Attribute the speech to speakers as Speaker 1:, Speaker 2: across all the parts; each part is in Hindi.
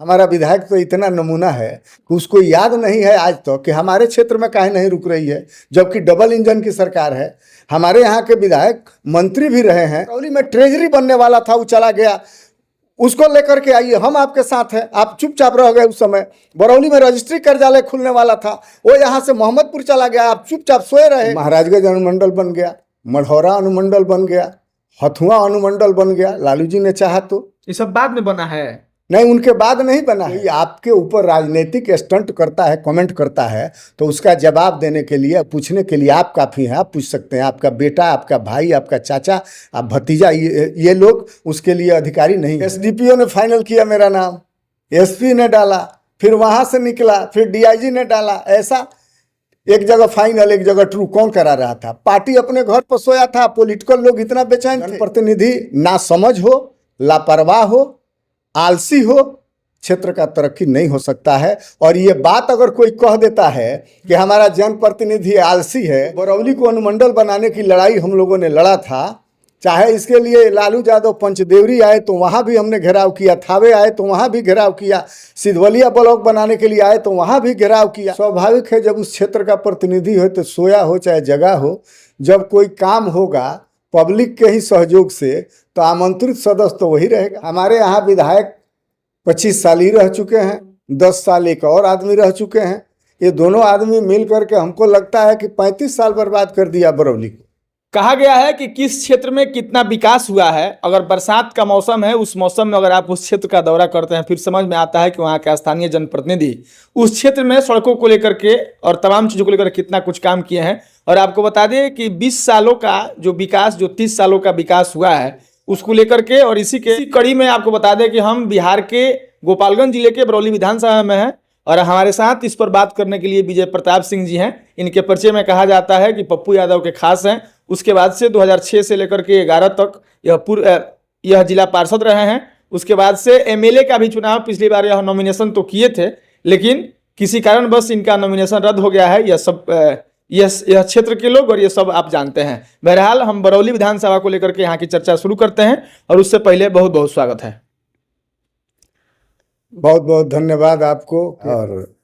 Speaker 1: हमारा विधायक तो इतना नमूना है कि उसको याद नहीं है आज तक तो कि हमारे क्षेत्र में काहे नहीं रुक रही है, जबकि डबल इंजन की सरकार है। हमारे यहाँ के विधायक मंत्री भी रहे हैं। बरौली में ट्रेजरी बनने वाला था, वो चला गया, उसको लेकर के आइए, हम आपके साथ हैं। आप चुपचाप रह गए उस समय। बरौली में रजिस्ट्री कार्यालय खुलने वाला था, वो यहाँ से मोहम्मदपुर चला गया, आप चुपचाप सोए रहे। महाराजगंज अनुमंडल बन गया, मढ़ौरा अनुमंडल बन गया, हथुआ अनुमंडल बन गया, लालू जी ने चाहा तो।
Speaker 2: ये सब बाद में बना है,
Speaker 1: नहीं, उनके बाद नहीं बना है। आपके ऊपर राजनीतिक स्टंट करता है, कमेंट करता है, तो उसका जवाब देने के लिए, पूछने के लिए आप काफ़ी हैं। आप पूछ सकते हैं, आपका बेटा, आपका भाई, आपका चाचा, आप भतीजा, ये लोग उसके लिए अधिकारी नहीं। एसडीपीओ ने फाइनल किया मेरा नाम, एसपी ने डाला, फिर वहाँ से निकला, फिर डीआईजी ने डाला। ऐसा एक जगह फाइनल, एक जगह ट्रू कौन करा रहा था? पार्टी अपने घर पर सोया था, पॉलिटिकल लोग इतना बेचैन थे। प्रतिनिधि ना समझ हो, लापरवाह हो, आलसी हो, क्षेत्र का तरक्की नहीं हो सकता है। और ये बात अगर कोई कह देता है कि हमारा जनप्रतिनिधि आलसी है, बरौली को अनुमंडल बनाने की लड़ाई हम लोगों ने लड़ा था। चाहे इसके लिए लालू यादव पंचदेवरी आए तो वहाँ भी हमने घेराव किया, थावे आए तो वहाँ भी घेराव किया, सिधवलिया ब्लॉक बनाने के लिए आए तो वहाँ भी घेराव किया। स्वाभाविक है, जब उस क्षेत्र का प्रतिनिधि हो तो सोया हो चाहे जगह हो, जब कोई काम होगा पब्लिक के ही सहयोग से तो आमंत्रित सदस्य तो वही रहेगा। हमारे यहाँ विधायक 25 साल ही रह चुके हैं, 10 साल एक और आदमी रह चुके हैं। ये दोनों आदमी मिल करके हमको लगता है कि 35 साल बर्बाद कर दिया बरौली को।
Speaker 2: कहा गया है कि किस क्षेत्र में कितना विकास हुआ है। अगर बरसात का मौसम है, उस मौसम में अगर आप उस क्षेत्र का दौरा करते हैं, फिर समझ में आता है कि वहाँ के स्थानीय जनप्रतिनिधि उस क्षेत्र में सड़कों को लेकर के और तमाम चीज़ों को लेकर कितना कुछ काम किए हैं। और आपको बता दें कि 20 सालों का जो विकास, जो 30 सालों का विकास हुआ है, उसको लेकर के, और इसी कड़ी में आपको बता दें कि हम बिहार के गोपालगंज जिले के बरौली विधानसभा में हैं और हमारे साथ इस पर बात करने के लिए विजय प्रताप सिंह जी हैं। इनके परिचय में कहा जाता है कि पप्पू यादव के खास हैं। उसके बाद से 2006 से लेकर के 11 तक यह जिला पार्षद रहे हैं। उसके बाद से एमएलए का भी चुनाव, पिछली बार यह नॉमिनेशन तो किए थे, लेकिन किसी कारण बस इनका नॉमिनेशन रद्द हो गया है। यह क्षेत्र के लोग और ये सब आप जानते हैं। बहरहाल हम बरौली विधानसभा को लेकर के यहाँ की चर्चा शुरू करते हैं, और उससे पहले बहुत बहुत स्वागत है।
Speaker 1: बहुत बहुत धन्यवाद आपको, और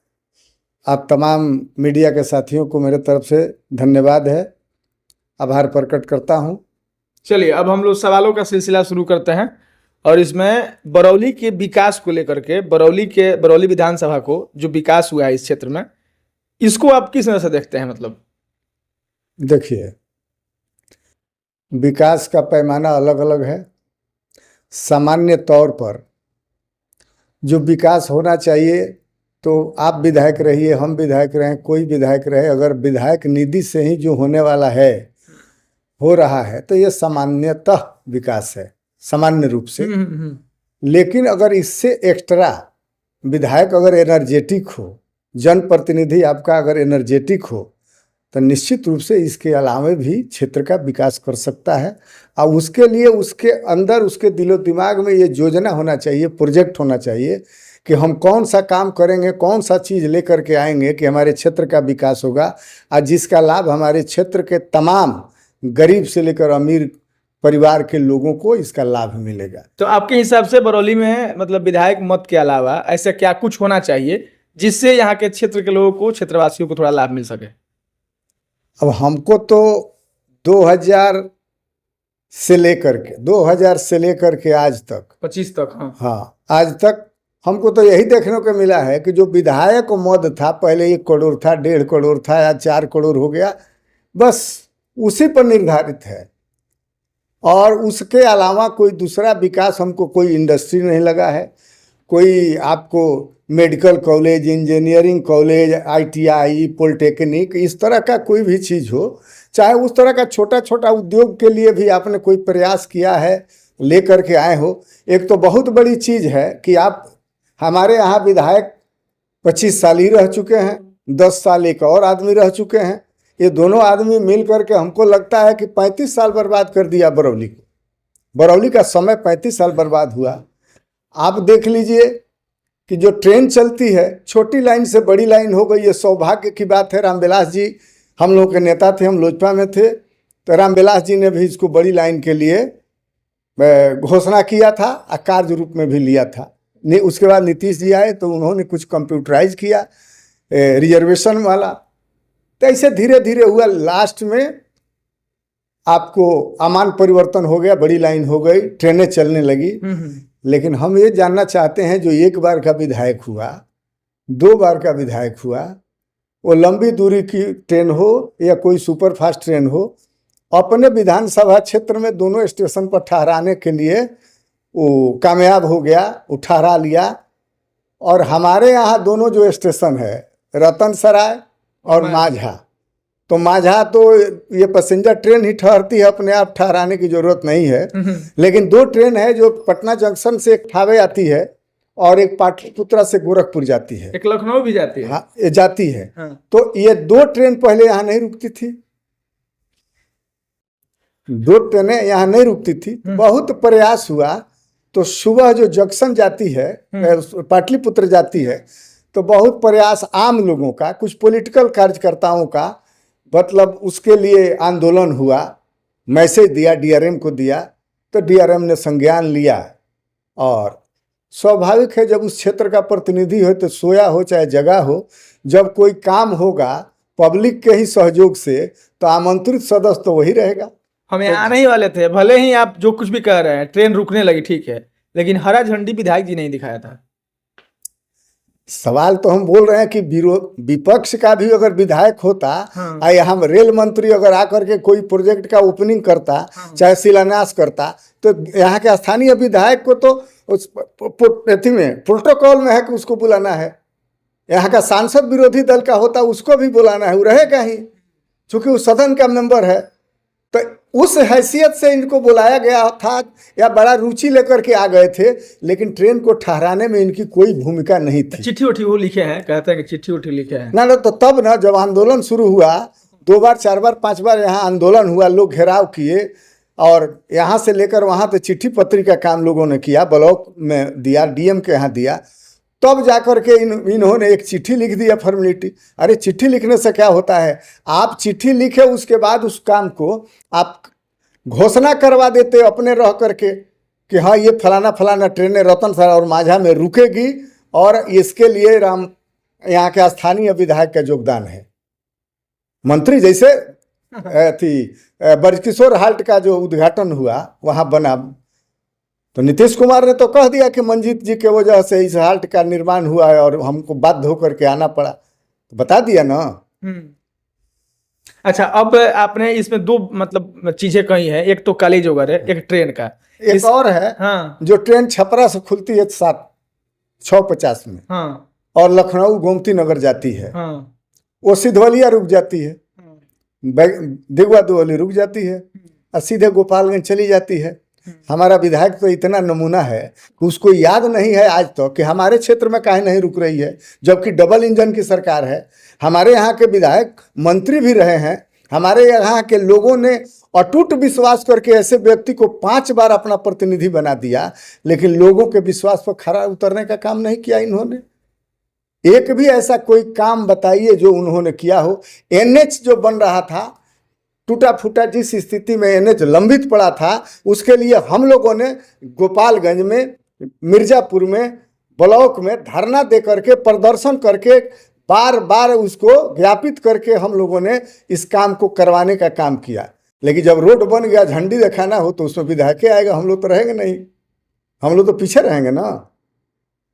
Speaker 1: आप तमाम मीडिया के साथियों को मेरे तरफ से धन्यवाद है, आभार प्रकट करता हूं।
Speaker 2: चलिए, अब हम लोग सवालों का सिलसिला शुरू करते हैं, और इसमें बरौली के विकास को लेकर के, बरौली विधानसभा को जो विकास हुआ है इस क्षेत्र में, इसको आप किस तरह से देखते हैं? मतलब
Speaker 1: देखिए, विकास का पैमाना अलग अलग है। सामान्य तौर पर जो विकास होना चाहिए, तो आप विधायक रहिए, हम विधायक रहें, कोई विधायक रहे, अगर विधायक निधि से ही जो होने वाला है, हो रहा है, तो ये सामान्यतः विकास है, सामान्य रूप से। लेकिन अगर इससे एक्स्ट्रा विधायक अगर एनर्जेटिक हो, जनप्रतिनिधि आपका अगर एनर्जेटिक हो, तो निश्चित रूप से इसके अलावे भी क्षेत्र का विकास कर सकता है। और उसके लिए उसके अंदर, उसके दिलो दिमाग में ये योजना होना चाहिए, प्रोजेक्ट होना चाहिए कि हम कौन सा काम करेंगे, कौन सा चीज़ लेकर के आएंगे कि हमारे क्षेत्र का विकास होगा, और जिसका लाभ हमारे क्षेत्र के तमाम गरीब से लेकर अमीर परिवार के लोगों को इसका लाभ मिलेगा।
Speaker 2: तो आपके हिसाब से बरौली में मतलब विधायक मत के अलावा ऐसा क्या कुछ होना चाहिए जिससे यहाँ के क्षेत्र के लोगों को, क्षेत्रवासियों को थोड़ा लाभ मिल सके?
Speaker 1: अब हमको तो 2000 से लेकर के आज तक,
Speaker 2: 25 तक,
Speaker 1: हाँ, आज तक हमको तो यही देखने को मिला है कि जो विधायक मद था, पहले 1 करोड़ था, 1.5 करोड़ था, या 4 करोड़ हो गया, बस उसी पर निर्धारित है। और उसके अलावा कोई दूसरा विकास हमको, कोई इंडस्ट्री नहीं लगा है, कोई आपको medical college, engineering college, ITI, polytechnic, इस तरह का कोई भी चीज़ हो, चाहे उस तरह का छोटा छोटा उद्योग के लिए भी आपने कोई प्रयास किया है, लेकर के आए हो। एक तो बहुत बड़ी चीज़ है कि आप हमारे यहाँ विधायक 25 साल ही रह चुके हैं, 10 साल एक और आदमी रह चुके हैं। ये दोनों आदमी मिल करके हमको लगता है कि 35 साल बर्बाद कर दिया बरौली को। बरौली का समय 35 साल बर्बाद हुआ। आप देख लीजिए कि जो ट्रेन चलती है, छोटी लाइन से बड़ी लाइन हो गई, ये सौभाग्य की बात है। रामविलास जी हम लोग के नेता थे, हम लोजपा में थे, तो रामविलास जी ने भी इसको बड़ी लाइन के लिए घोषणा किया था और कार्य रूप में भी लिया था। उसके बाद नीतीश जी आए तो उन्होंने कुछ कंप्यूटराइज किया रिजर्वेशन वाला। तो ऐसे धीरे धीरे हुआ, लास्ट में आपको अमान परिवर्तन हो गया, बड़ी लाइन हो गई, ट्रेनें चलने लगी। लेकिन हम ये जानना चाहते हैं, जो एक बार का विधायक हुआ, 2 बार का विधायक हुआ, वो लंबी दूरी की ट्रेन हो या कोई सुपर फास्ट ट्रेन हो, अपने विधानसभा क्षेत्र में दोनों स्टेशन पर ठहराने के लिए वो कामयाब हो गया, वो ठहरा लिया। और हमारे यहाँ दोनों जो स्टेशन है, रतन सराय और माझा, तो माझा तो ये पैसेंजर ट्रेन ही ठहरती है, अपने आप ठहराने की जरूरत नहीं है। लेकिन 2 ट्रेन है जो पटना जंक्शन से एक ठावे आती है और एक पाटलिपुत्रा से गोरखपुर जाती है,
Speaker 2: एक लखनऊ भी जाती है।
Speaker 1: हाँ, ये जाती है।
Speaker 2: हाँ।
Speaker 1: तो ये 2 ट्रेन पहले यहाँ नहीं रुकती थी, 2 ट्रेनें यहाँ नहीं रुकती थी। बहुत प्रयास हुआ, तो सुबह जो जंक्शन जाती है, पाटलिपुत्र जाती है, तो बहुत प्रयास आम लोगों का, कुछ पॉलिटिकल कार्यकर्ताओं का, मतलब उसके लिए आंदोलन हुआ, मैसेज दिया, डीआरएम को दिया, तो डीआरएम ने संज्ञान लिया। और स्वाभाविक है, जब उस क्षेत्र का प्रतिनिधि हो तो सोया हो चाहे जगा हो, जब कोई काम होगा पब्लिक के ही सहयोग से, तो आमंत्रित सदस्य तो वही रहेगा।
Speaker 2: हमें आने ही वाले थे, भले ही आप जो कुछ भी कह रहे हैं, ट्रेन रुकने लगी, ठीक है, लेकिन हरा झंडी विधायक जी नहीं दिखाया था।
Speaker 1: सवाल तो हम बोल रहे हैं कि विपक्ष का भी अगर विधायक होता, हम रेल मंत्री अगर आकर के कोई प्रोजेक्ट का ओपनिंग करता, चाहे शिलान्यास करता, तो यहाँ के स्थानीय विधायक को तो उस में प्रोटोकॉल में है कि उसको बुलाना है। यहाँ का सांसद विरोधी दल का होता, उसको भी बुलाना है, वो रहेगा ही, चूंकि वो सदन का मेंबर है। तो उस हैसियत से इनको बुलाया गया था, या बड़ा रुचि लेकर के आ गए थे, लेकिन ट्रेन को ठहराने में इनकी कोई भूमिका नहीं थी।
Speaker 2: चिट्ठी उठी वो लिखे हैं, कहते हैं कि चिट्ठी उठी लिखे हैं
Speaker 1: ना। तो तब ना, जब आंदोलन शुरू हुआ, 2 बार 4 बार 5 बार यहाँ आंदोलन हुआ, लोग घेराव किए, और यहाँ से लेकर वहाँ तो चिट्ठी पत्री का काम लोगों ने किया, ब्लॉक में दिया, डीएम के यहाँ दिया, तब जाकर के इन्होंने एक चिट्ठी लिख दिया, फॉर्मेलिटी। अरे चिट्ठी लिखने से क्या होता है? आप चिट्ठी लिखे, उसके बाद उस काम को आप घोषणा करवा देते अपने रह करके कि हाँ, ये फलाना फलाना ट्रेनें रतन सर और माझा में रुकेगी, और इसके लिए यहाँ के स्थानीय विधायक का योगदान है। मंत्री जैसे थी ब्रजकिशोर हाल्ट का जो उद्घाटन हुआ वहाँ बना, तो नीतीश कुमार ने तो कह दिया कि मंजीत जी के वजह से इस हाल्ट का निर्माण हुआ है और हमको बाध्य होकर के आना पड़ा, तो बता दिया ना।
Speaker 2: अच्छा, अब आपने इसमें 2 मतलब चीजें कही है, एक तो कॉलेज वगैरह, एक ट्रेन का,
Speaker 1: एक और है। हाँ। जो ट्रेन छपरा से खुलती है 6:50 में, हाँ, और लखनऊ गोमती नगर जाती है, हाँ, वो सिधवलिया रुक जाती है, दिगवा दुवली रुक जाती है, और सीधे गोपालगंज चली जाती है। हमारा विधायक तो इतना नमूना है कि उसको याद नहीं है आज तक कि हमारे क्षेत्र में काहे नहीं रुक रही है, जबकि डबल इंजन की सरकार है। हमारे यहाँ के विधायक मंत्री भी रहे हैं, हमारे यहाँ के लोगों ने अटूट विश्वास करके ऐसे व्यक्ति को 5 बार अपना प्रतिनिधि बना दिया, लेकिन लोगों के विश्वास पर खरा उतरने का काम नहीं किया इन्होंने। एक भी ऐसा कोई काम बताइए जो उन्होंने किया हो। एनएच जो बन रहा था, टूटा फूटा जिस स्थिति में एनएच लंबित पड़ा था, उसके लिए हम लोगों ने गोपालगंज में, मिर्जापुर में, ब्लॉक में धरना दे करके, प्रदर्शन करके, बार बार उसको ज्ञापित करके हम लोगों ने इस काम को करवाने का काम किया। लेकिन जब रोड बन गया, झंडी दिखाना हो, तो उसमें विधायक आएगा, हम लोग तो रहेंगे नहीं, हम लोग तो पीछे रहेंगे ना।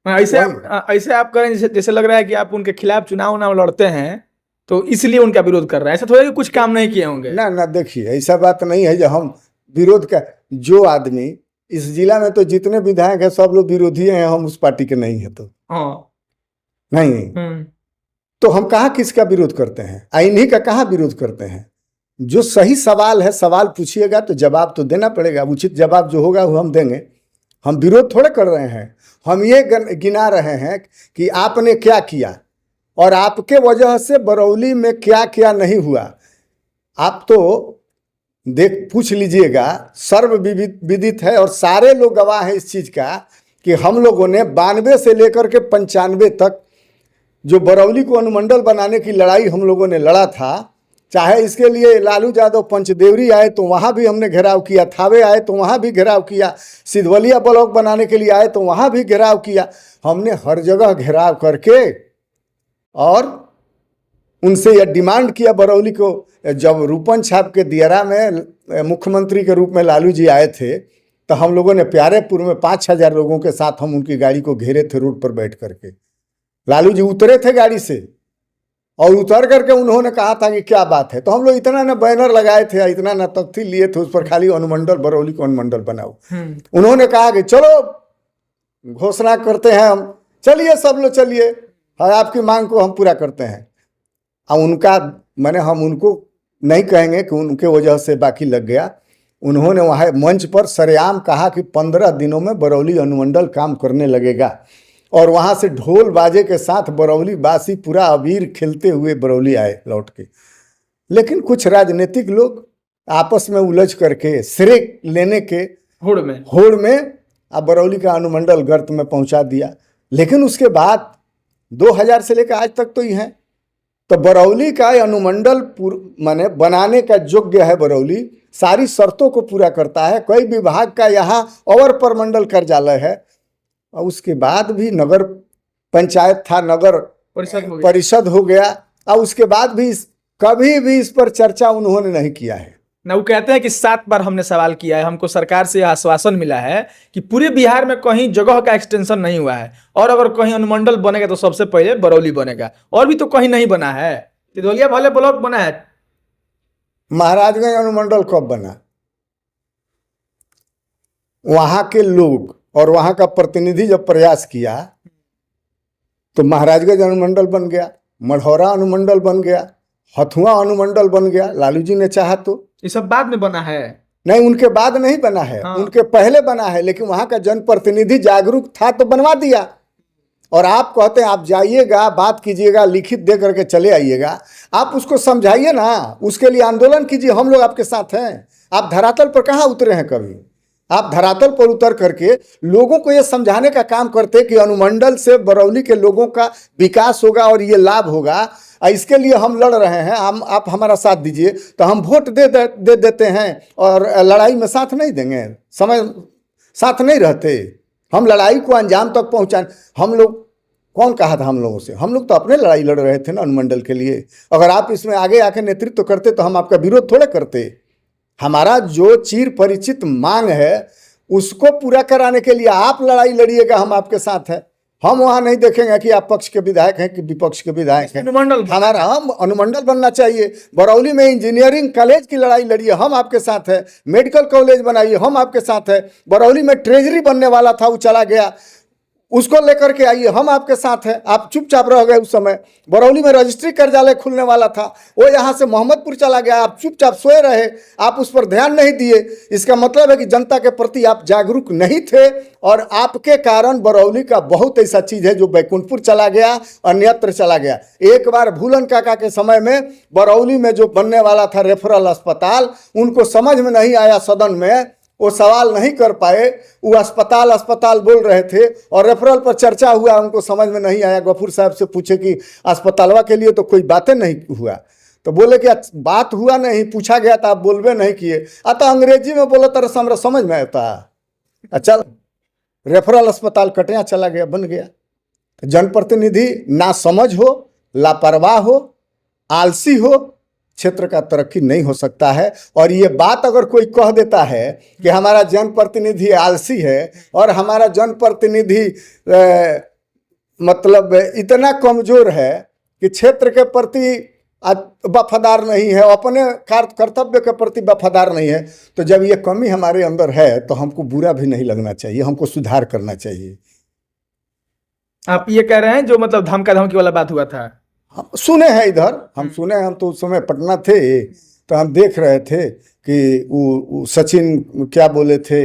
Speaker 2: ऐसे आप करें जैसे लग रहा है कि आप उनके खिलाफ चुनाव लड़ते हैं, तो इसलिए उनका विरोध कर रहे हैं। ऐसा थोड़ा कि कुछ काम नहीं किए होंगे।
Speaker 1: ना, देखिए ऐसा बात नहीं है जो हम विरोध का, जो आदमी इस जिला में तो जितने विधायक है सब लोग विरोधी हैं, हम उस पार्टी के नहीं है, तो नहीं तो हम कहाँ किसका विरोध करते हैं? इन्हीं का कहाँ विरोध करते हैं? जो सही सवाल है, सवाल पूछिएगा तो जवाब तो देना पड़ेगा, उचित जवाब जो होगा वो हम देंगे। हम विरोध थोड़े कर रहे हैं, हम ये गिना रहे हैं कि आपने क्या किया और आपके वजह से बरौली में क्या क्या नहीं हुआ। आप तो पूछ लीजिएगा, सर्वविदित है और सारे लोग गवाह हैं इस चीज़ का कि हम लोगों ने 92 से लेकर के 95 तक जो बरौली को अनुमंडल बनाने की लड़ाई हम लोगों ने लड़ा था, चाहे इसके लिए लालू यादव पंचदेवरी आए तो वहाँ भी हमने घेराव किया, थावे आए तो वहाँ भी घेराव किया, सिधवलिया ब्लॉक बनाने के लिए आए तो वहाँ भी घेराव किया। हमने हर जगह घेराव करके और उनसे यह डिमांड किया बरौली को। जब रूपन छाप के दियारा में मुख्यमंत्री के रूप में लालू जी आए थे तो हम लोगों ने प्यारेपुर में 5,000 लोगों के साथ हम उनकी गाड़ी को घेरे थे रोड पर बैठ करके। लालू जी उतरे थे गाड़ी से और उतर करके उन्होंने कहा था कि क्या बात है, तो हम लोग इतना ना बैनर लगाए थे, इतना ना तख्ती लिए थे, उस पर खाली अनुमंडल बरौली को अनुमंडल बनाओ। उन्होंने कहा कि चलो घोषणा करते हैं हम, चलिए सब लोग चलिए, और आपकी मांग को हम पूरा करते हैं। अब उनका मैंने हम उनको नहीं कहेंगे कि उनके वजह से बाकी लग गया। उन्होंने वहाँ मंच पर सरेआम कहा कि 15 दिनों में बरौली अनुमंडल काम करने लगेगा, और वहाँ से ढोल बाजे के साथ बरौली वासी पूरा अबीर खेलते हुए बरौली आए लौट के। लेकिन कुछ राजनीतिक लोग आपस में उलझ करके श्रेय लेने के होड़ में अब बरौली का अनुमंडल गर्त में पहुंचा दिया। लेकिन उसके बाद 2000 से लेकर आज तक तो ही है, तो बरौली का अनुमंडल माने बनाने का योग्य है। बरौली सारी शर्तों को पूरा करता है। कई विभाग का यहाँ अवर प्रमंडल कार्यालय है, और उसके बाद भी नगर पंचायत था, नगर परिषद हो गया, और उसके बाद भी कभी भी इस पर चर्चा उन्होंने नहीं किया है
Speaker 2: ना। वो कहते हैं कि 7 बार हमने सवाल किया है, हमको सरकार से आश्वासन मिला है कि पूरे बिहार में कहीं जगह का एक्सटेंशन नहीं हुआ है, और अगर कहीं अनुमंडल बनेगा तो सबसे पहले बरौली बनेगा, और भी तो कहीं नहीं बना है। सिधवलिया भले ब्लॉक बना है,
Speaker 1: महाराजगंज अनुमंडल कब बना? वहां के लोग और वहां का प्रतिनिधि जब प्रयास किया तो महाराजगंज अनुमंडल बन गया, मढ़ौरा अनुमंडल बन गया, हथुआ अनुमंडल बन गया। लालू जी ने चाहा तो।
Speaker 2: ये सब बाद में बना है?
Speaker 1: नहीं, उनके बाद नहीं बना है। हाँ। उनके पहले बना है, लेकिन वहां का जनप्रतिनिधि जागरूक था तो बनवा दिया। और आप कहते हैं आप जाइएगा, बात कीजिएगा, लिखित दे करके चले आइएगा, आप उसको समझाइए ना, उसके लिए आंदोलन कीजिए, हम लोग आपके साथ हैं। आप धरातल पर कहाँ उतरे हैं कभी? आप धरातल पर उतर करके लोगों को ये समझाने का काम करते कि अनुमंडल से बरौली के लोगों का विकास होगा और ये लाभ होगा, इसके लिए हम लड़ रहे हैं, हम आप हमारा साथ दीजिए। तो हम वोट दे देते हैं और लड़ाई में साथ नहीं देंगे, समय साथ नहीं रहते। हम लड़ाई को अंजाम तक पहुंचाएं। हम लोग कौन कहा था हम लोगों से? हम लोग तो अपने लड़ाई लड़ रहे थे ना अनुमंडल के लिए। अगर आप इसमें आगे आके नेतृत्व करते तो हम आपका विरोध थोड़े करते। हमारा जो चिर परिचित मांग है उसको पूरा कराने के लिए आप लड़ाई लड़िएगा, हम आपके साथ हैं। हम वहां नहीं देखेंगे कि आप पक्ष के विधायक हैं कि विपक्ष के विधायक हैं। अनुमंडल हमारा, हम अनुमंडल बनना चाहिए। बरौली में इंजीनियरिंग कॉलेज की लड़ाई लड़िए, हम आपके साथ है। मेडिकल कॉलेज बनाइए, हम आपके साथ है। बरौली में ट्रेजरी बनने वाला था, वो चला गया, उसको लेकर के आइए, हम आपके साथ हैं। आप चुपचाप रह गए उस समय। बरौली में रजिस्ट्री कार्यालय खुलने वाला था, वो यहाँ से मोहम्मदपुर चला गया, आप चुपचाप सोए रहे, आप उस पर ध्यान नहीं दिए। इसका मतलब है कि जनता के प्रति आप जागरूक नहीं थे, और आपके कारण बरौली का बहुत ऐसा चीज़ है जो बैकुंठपुर चला गया, अन्यत्र चला गया। एक बार भूलन काका के समय में बरौली में जो बनने वाला था रेफरल अस्पताल, उनको समझ में नहीं आया, सदन में वो सवाल नहीं कर पाए। वो अस्पताल बोल रहे थे और रेफरल पर चर्चा हुआ, उनको समझ में नहीं आया। गफूर साहब से पूछे कि अस्पतालवा के लिए तो कोई बातें नहीं हुआ, तो बोले कि बात हुआ नहीं, पूछा गया था, आप बोलबे नहीं किए। अतः अंग्रेजी में बोला तरह हमरा समझ में आता। अच्छा, रेफरल अस्पताल कटिया चला गया, बन गया। जनप्रतिनिधि ना समझ हो, लापरवाह हो, आलसी हो, क्षेत्र का तरक्की नहीं हो सकता है। और ये बात अगर कोई कह देता है कि हमारा जनप्रतिनिधि आलसी है और हमारा जनप्रतिनिधि मतलब इतना कमजोर है कि क्षेत्र के प्रति वफादार नहीं है, अपने कर्तव्य के प्रति वफादार नहीं है, तो जब ये कमी हमारे अंदर है तो हमको बुरा भी नहीं लगना चाहिए, हमको सुधार करना चाहिए।
Speaker 2: आप ये कह रहे हैं जो मतलब धमका धमकी वाला बात हुआ था,
Speaker 1: हम सुने हैं इधर, हम सुने हैं। हम तो उस समय पटना थे, तो हम देख रहे थे कि वो सचिन क्या बोले थे,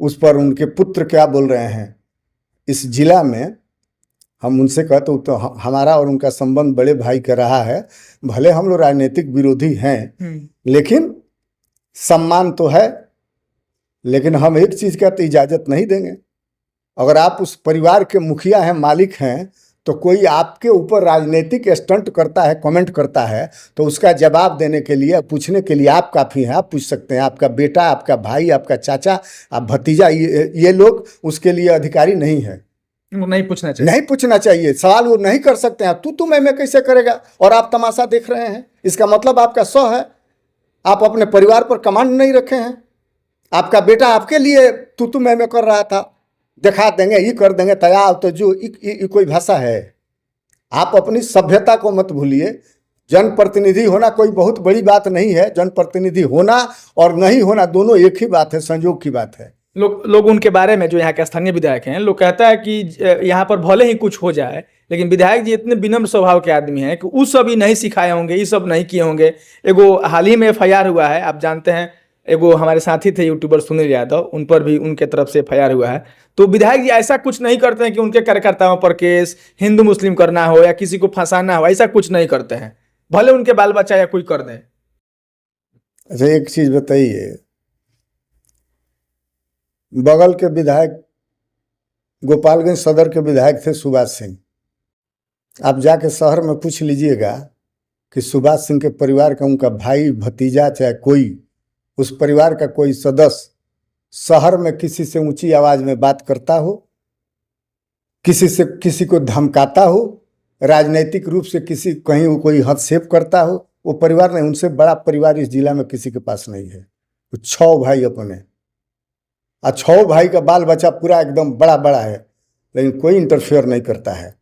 Speaker 1: उस पर उनके पुत्र क्या बोल रहे हैं। इस जिला में हम उनसे कहते तो हमारा और उनका संबंध बड़े भाई का रहा है। भले हम लोग राजनीतिक विरोधी हैं, लेकिन सम्मान तो है। लेकिन हम एक चीज़ का तो इजाज़त नहीं देंगे। अगर आप उस परिवार के मुखिया हैं, मालिक हैं, तो कोई आपके ऊपर राजनीतिक स्टंट करता है, कमेंट करता है, तो उसका जवाब देने के लिए, पूछने के लिए आप काफ़ी हैं। आप पूछ सकते हैं, आपका बेटा, आपका भाई, आपका चाचा, आप भतीजा, ये लोग उसके लिए अधिकारी नहीं है।
Speaker 2: नहीं पूछना चाहिए,
Speaker 1: नहीं पूछना चाहिए, सवाल वो नहीं कर सकते हैं। तू मैं कैसे करेगा, और आप तमाशा देख रहे हैं, इसका मतलब आपका सौ है, आप अपने परिवार पर कमांड नहीं रखे हैं। आपका बेटा आपके लिए तू मैं कर रहा था, दिखा देंगे, ये कर देंगे, तैयार तो जो कोई भाषा है। आप अपनी सभ्यता को मत भूलिए। जनप्रतिनिधि होना कोई बहुत बड़ी बात नहीं है। जनप्रतिनिधि होना और नहीं होना दोनों एक ही बात है, संयोग की बात है।
Speaker 2: लोग उनके बारे में, जो यहाँ के स्थानीय विधायक हैं, लोग कहता है कि यहाँ पर भले ही कुछ हो जाए, लेकिन विधायक जी इतने विनम्र स्वभाव के आदमी हैं कि वो सब ही नहीं सिखाए होंगे, ये सब नहीं किए होंगे। एगो हाल ही में FIR हुआ है, आप जानते हैं, एगो हमारे साथी थे यूट्यूबर सुनील यादव, उन पर भी उनके तरफ से FIR हुआ है। तो विधायक जी ऐसा कुछ नहीं करते हैं कि उनके कार्यकर्ताओं पर केस, हिंदू मुस्लिम करना हो या किसी को फंसाना हो, ऐसा कुछ नहीं करते हैं, भले उनके बाल बच्चा या कोई कर दे।
Speaker 1: अच्छा, एक चीज बताइए, बगल के विधायक गोपालगंज सदर के विधायक थे सुभाष सिंह। आप जाके शहर में पूछ लीजिएगा कि सुभाष सिंह के परिवार का, उनका भाई, भतीजा, चाहे कोई उस परिवार का कोई सदस्य शहर में किसी से ऊंची आवाज में बात करता हो, किसी को धमकाता हो, राजनीतिक रूप से किसी कहीं वो कोई हस्तक्षेप करता हो, वो परिवार नहीं। उनसे बड़ा परिवार इस जिला में किसी के पास नहीं है। वो 6 भाई अपने, और 6 भाई का बाल बच्चा पूरा एकदम बड़ा बड़ा है, लेकिन कोई इंटरफेयर नहीं करता है।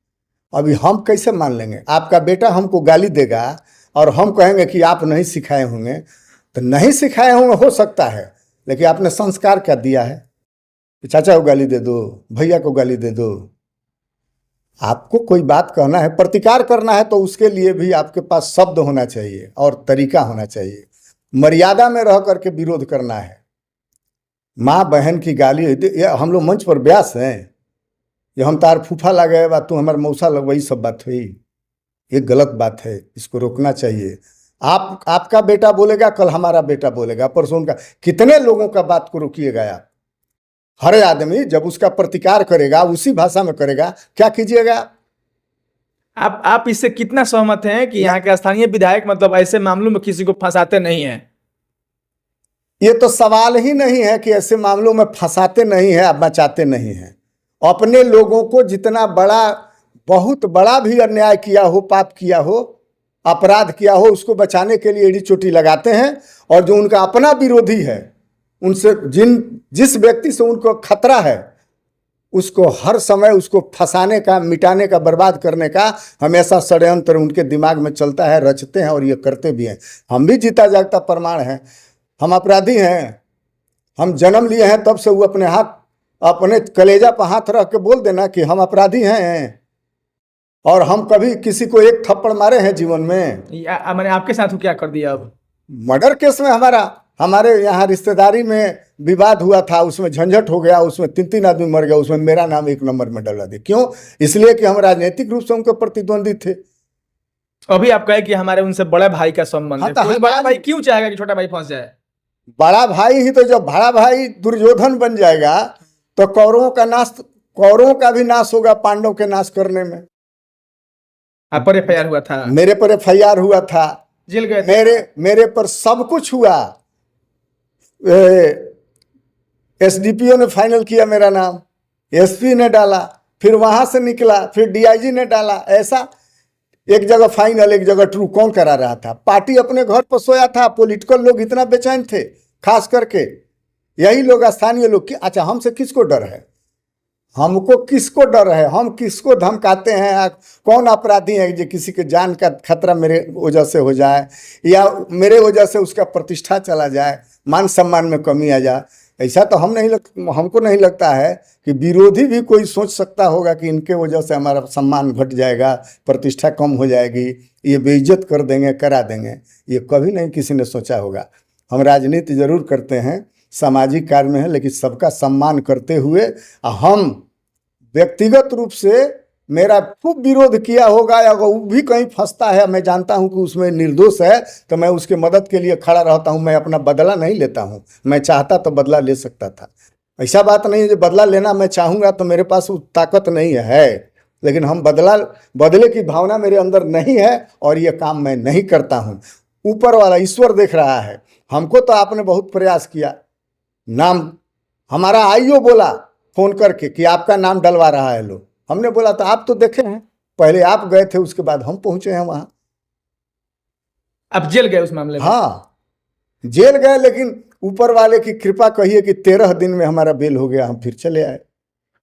Speaker 1: अभी हम कैसे मान लेंगे? आपका बेटा हमको गाली देगा और हम कहेंगे कि आप नहीं सिखाए होंगे, तो नहीं सिखाए होंगे हो सकता है, लेकिन आपने संस्कार क्या दिया है कि चाचा को गाली दे दो, भैया को गाली दे दो। आपको कोई बात कहना है, प्रतिकार करना है, तो उसके लिए भी आपके पास शब्द होना चाहिए और तरीका होना चाहिए। मर्यादा में रह करके विरोध करना है। माँ बहन की गाली, ये हम लोग मंच पर ब्यास हैं, ये हम तार फूफा लगे बा, तू हमारे मौसा लग, वही सब बात हुई। ये गलत बात है, इसको रोकना चाहिए। आपका बेटा बोलेगा, कल हमारा बेटा बोलेगा, परसों उनका। कितने लोगों का बात को रोकिएगा आप? हर आदमी जब उसका प्रतिकार करेगा, उसी भाषा में करेगा, क्या कीजिएगा?
Speaker 2: आप इससे कितना सहमत हैं कि यहाँ के स्थानीय विधायक मतलब ऐसे मामलों में किसी को फंसाते नहीं हैं?
Speaker 1: ये तो सवाल ही नहीं है कि ऐसे मामलों में फंसाते नहीं हैं, बचाते नहीं हैं। अपने लोगों को जितना बड़ा, बहुत बड़ा भी अन्याय किया हो, पाप किया हो, अपराध किया हो, उसको बचाने के लिए एड़ी चोटी लगाते हैं। और जो उनका अपना विरोधी है, उनसे जिस व्यक्ति से उनको खतरा है, उसको हर समय उसको फंसाने का, मिटाने का, बर्बाद करने का हमेशा षड्यंत्र उनके दिमाग में चलता है, रचते हैं और ये करते भी हैं। हम भी जीता जागता प्रमाण हैं, हम अपराधी हैं। हम जन्म लिए हैं तब से वो अपने कलेजा पर हाथ रख के बोल देना कि हम अपराधी हैं। और हम कभी किसी को एक थप्पड़ मारे हैं जीवन में?
Speaker 2: मैंने आपके साथ क्या कर दिया? अब
Speaker 1: मर्डर केस में हमारे यहाँ रिश्तेदारी में विवाद हुआ था, उसमें झंझट हो गया, उसमें 3 आदमी मर गया, उसमें मेरा नाम 1 नंबर में डला दिया। क्यों? इसलिए कि हम राजनीतिक रूप से उनके प्रतिद्वंदी थे।
Speaker 2: अभी आप कहे कि हमारे उनसे बड़े भाई का संबंध है, तो बड़ा भाई क्यों चाहेगा कि छोटा भाई फंस जाए?
Speaker 1: बड़ा भाई ही तो, जब बड़ा भाई दुर्योधन बन जाएगा तो कौरवों का भी नाश होगा पांडवों के नाश करने में।
Speaker 2: आप पर FIR हुआ था?
Speaker 1: मेरे पर FIR हुआ था,
Speaker 2: जेल गए?
Speaker 1: मेरे पर सब कुछ हुआ। SDPO ने फाइनल किया मेरा नाम, SP ने डाला, फिर वहां से निकला, फिर DIG ने डाला। ऐसा एक जगह फाइनल, एक जगह ट्रू, कौन करा रहा था? पार्टी अपने घर पर सोया था। पॉलिटिकल लोग इतना बेचैन थे, खास करके यही लोग, स्थानीय लोग। अच्छा, हमसे किसको डर है? हमको किसको डर है? हम किसको धमकाते हैं? कौन अपराधी है जो किसी के जान का खतरा मेरे वजह से हो जाए, या मेरे वजह से उसका प्रतिष्ठा चला जाए, मान सम्मान में कमी आ जाए? ऐसा तो हमको नहीं लगता है कि विरोधी भी कोई सोच सकता होगा कि इनके वजह से हमारा सम्मान घट जाएगा, प्रतिष्ठा कम हो जाएगी, ये बेइज्जत कर देंगे, करा देंगे। ये कभी नहीं किसी ने सोचा होगा। हम राजनीति जरूर करते हैं, सामाजिक कार्य में है, लेकिन सबका सम्मान करते हुए। हम व्यक्तिगत रूप से मेरा खूब विरोध किया होगा, अगर वो भी कहीं फंसता है, मैं जानता हूं कि उसमें निर्दोष है, तो मैं उसके मदद के लिए खड़ा रहता हूं। मैं अपना बदला नहीं लेता हूं। मैं चाहता तो बदला ले सकता था। ऐसा बात नहीं है जो बदला लेना मैं चाहूँगा तो मेरे पास वो ताकत नहीं है, लेकिन हम बदले की भावना मेरे अंदर नहीं है और ये काम मैं नहीं करता हूँ। ऊपर वाला ईश्वर देख रहा है। हमको तो आपने बहुत प्रयास किया, नाम हमारा आईओ बोला फोन करके कि आपका नाम डलवा रहा है लोग। हमने बोला तो आप तो देखे हैं, पहले आप गए थे, उसके बाद हम पहुंचे हैं वहां।
Speaker 2: आप जेल गए उस मामले में?
Speaker 1: हाँ, जेल गए, लेकिन ऊपर वाले की कृपा कहिए कि 13 दिन में हमारा बेल हो गया, हम फिर चले आए।